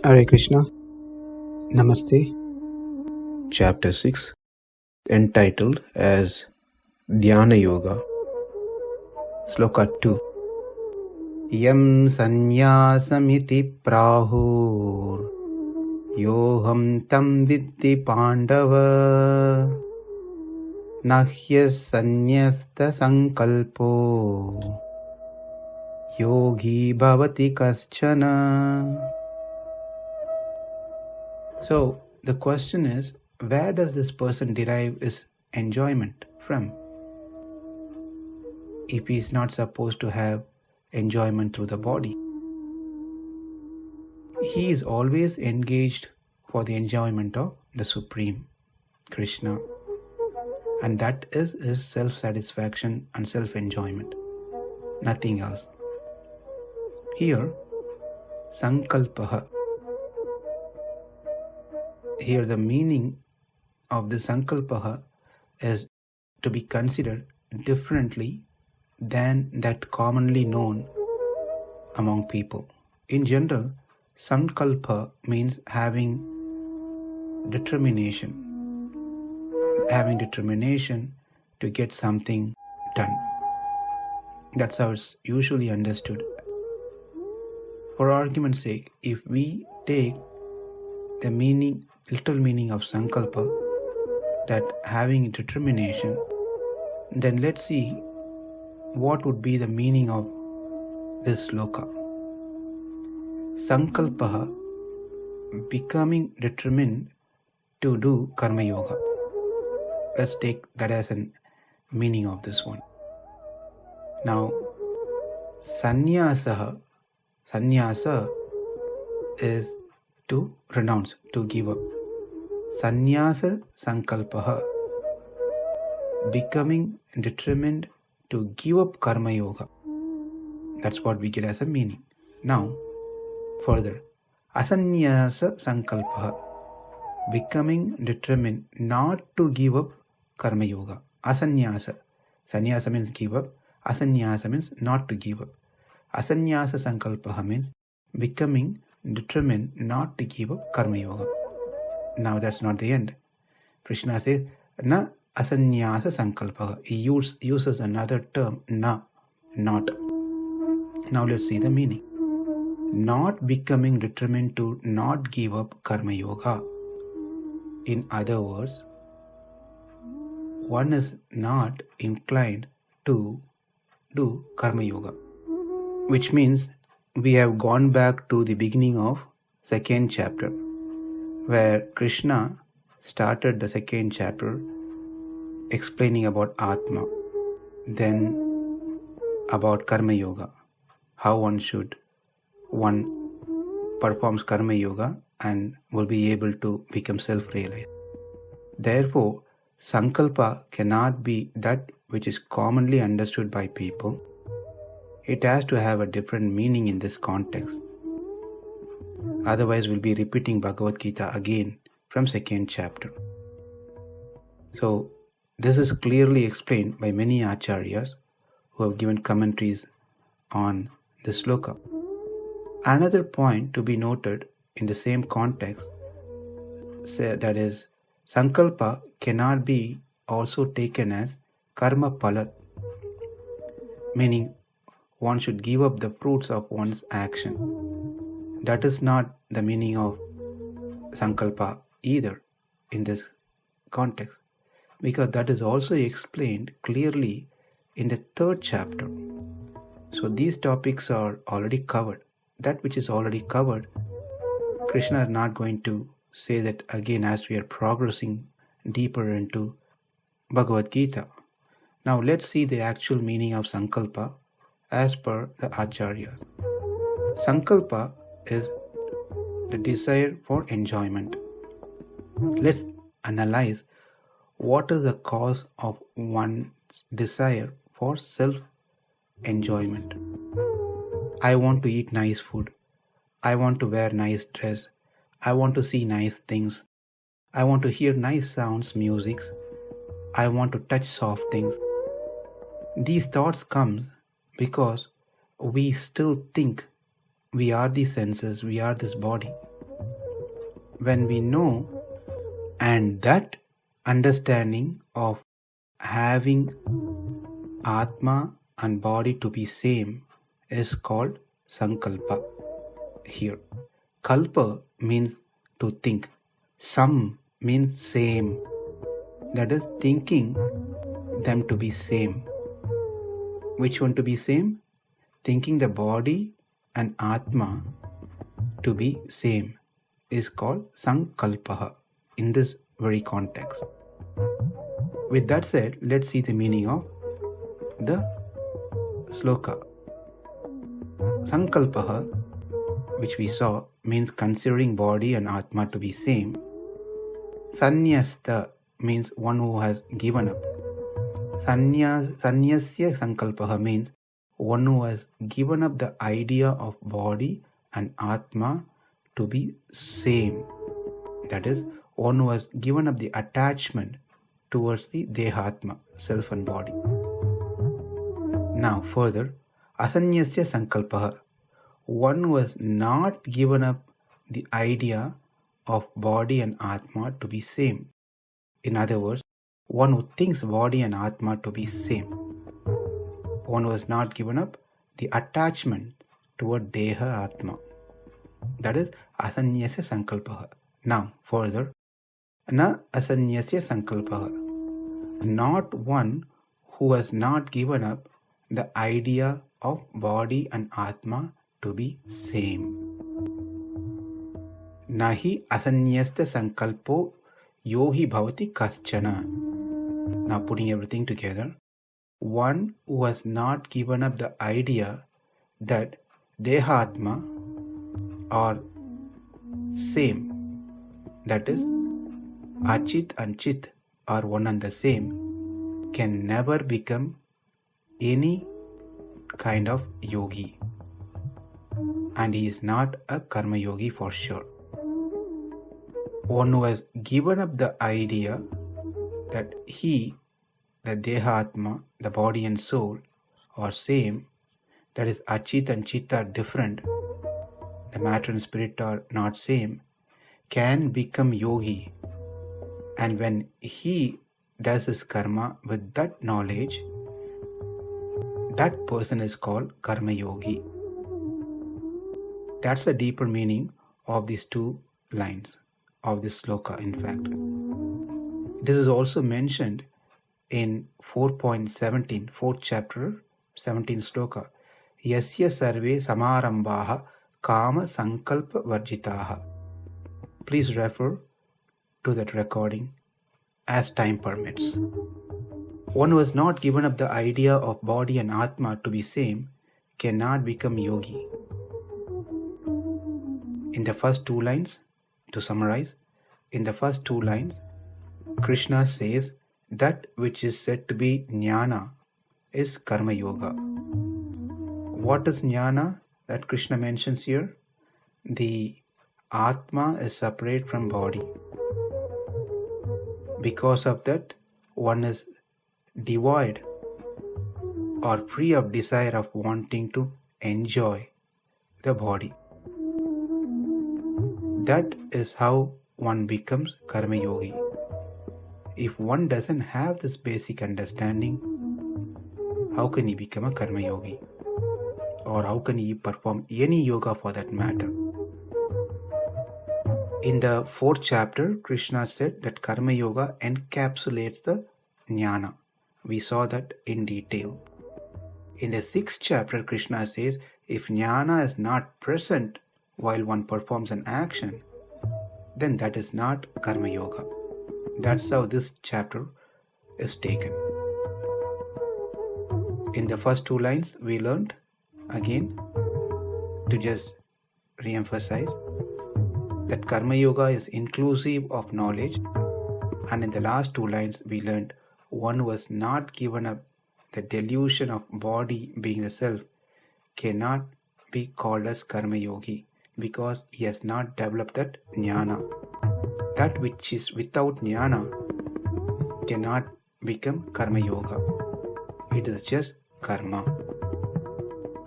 Hare Krishna. Namaste. Chapter 6, entitled as Dhyana Yoga. Sloka 2. Yam sannyāsam iti prāhur yogaṁ tam viddhi pāṇḍava asannyasta-saṅkalpo yogī bhavati kaścana. So the question is, where does this person derive his enjoyment from? If he is not supposed to have enjoyment through the body, he is always engaged for the enjoyment of the Supreme, Krishna. And that is his self-satisfaction and self-enjoyment, nothing else. Here, sankalpaha. Here the meaning of the sankalpaha is to be considered differently than that commonly known among people. In general, sankalpa means having determination to get something done. That's how it's usually understood. For argument's sake, if we take the literal meaning of sankalpa, that having determination, then let's see what would be the meaning of this sloka. Sankalpaha, becoming determined to do karma yoga. Let's take that as a meaning of this one. Now, sannyasa is to renounce, to give up. Sannyāsa-saṅkalpo, becoming determined to give up karma yoga. That's what we get as a meaning. Now, further, asannyasta-saṅkalpo, becoming determined not to give up karma yoga. Asannyasa. Sannyasa means give up. Asannyasa means not to give up. Asannyasta-saṅkalpo means becoming determined not to give up karma yoga. Now that's not the end. Krishna says, na asannyasta-saṅkalpo. He uses another term, na, not. Now let's see the meaning. Not becoming determined to not give up karma yoga. In other words, one is not inclined to do karma yoga, which means we have gone back to the beginning of second chapter, where Krishna started the second chapter explaining about Atma, then about karma yoga, how one performs karma yoga and will be able to become self-realized. Therefore, sankalpa cannot be that which is commonly understood by people. It has to have a different meaning in this context. Otherwise, we'll be repeating Bhagavad Gita again from second chapter. So, this is clearly explained by many acharyas who have given commentaries on this sloka. Another point to be noted in the same context, that is, sankalpa cannot be also taken as karma phala, meaning one should give up the fruits of one's action. That is not the meaning of sankalpa either in this context, because that is also explained clearly in the third chapter. So these topics are already covered. That which is already covered, Krishna is not going to say that again as we are progressing deeper into Bhagavad Gita. Now let's see the actual meaning of sankalpa as per the acharyas. Sankalpa is the desire for enjoyment. Let's analyze what is the cause of one's desire for self-enjoyment. I want to eat nice food. I want to wear nice dress. I want to see nice things. I want to hear nice sounds, musics. I want to touch soft things. These thoughts come because we still think we are the senses, we are this body. when we know, and that understanding of having Atma and body to be same is called Saṅkalpa here. Kalpa means to think. Sam means same. That is thinking them to be same. Which one to be same? Thinking the body and Atma to be same is called Saṅkalpa in this very context. With that said, let's see the meaning of the Sloka. Saṅkalpa, which we saw, means considering body and Atma to be same. Sannyasta means one who has given up. Sannyāsya-saṅkalpo means one who has given up the idea of body and Atma to be same. That is, one who has given up the attachment towards the Dehatma, self and body. Now further, asannyasta-saṅkalpo, one who has not given up the idea of body and Atma to be same. In other words, one who thinks body and Atma to be same. One who has not given up the attachment toward Deha Atma. That is asannyasta-saṅkalpo. Now further, na asannyasta-saṅkalpo, not one who has not given up the idea of body and Atma to be same. Nahi asannyasta-saṅkalpo yogi bhavati kaścana. Now putting everything together, one who has not given up the idea that Dehatma are same, that is, Achit and Chit are one and the same, can never become any kind of yogi. And he is not a karma yogi for sure. One who has given up the idea that he, the Dehatma, the body and soul, are same, that is, Achit and Chit are different, the matter and spirit are not same, can become yogi. And when he does his karma with that knowledge, that person is called karma yogi. That's the deeper meaning of these two lines of this sloka, in fact. This is also mentioned in 4.17, 4th chapter, 17th sloka. Yasya sarve samarambaha kama saṅkalpa varjitaha. Please refer to that recording as time permits. One who has not given up the idea of body and Atma to be same cannot become yogi. In the first two lines, to summarize, in the first two lines, Krishna says that which is said to be jnana is karma yoga. What is jnana that Krishna mentions here? The Atma is separate from body. Because of that, one is devoid or free of desire of wanting to enjoy the body. That is how one becomes karma yogi. If one doesn't have this basic understanding, how can he become a karma yogi? Or how can he perform any yoga for that matter? In the 4th chapter, Krishna said that karma yoga encapsulates the jnana. We saw that in detail. In the 6th chapter, Krishna says if jnana is not present while one performs an action, then that is not karma yoga. That's how this chapter is taken. In the first two lines, we learned, again, to just re-emphasize, that karma yoga is inclusive of knowledge, and in the last two lines, we learned one who has not given up the delusion of body being the self cannot be called as karma yogi, because he has not developed that jnana. That which is without jnana cannot become karma yoga. It is just karma.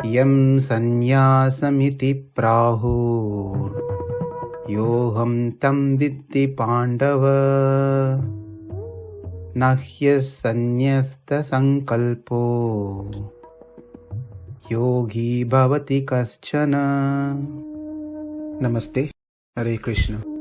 Yam sannyāsam iti prāhur. yogaṁ tam viddhi pāṇḍava na asannyasta-saṅkalpo yogī bhavati kaścana. Namaste. Hare Krishna.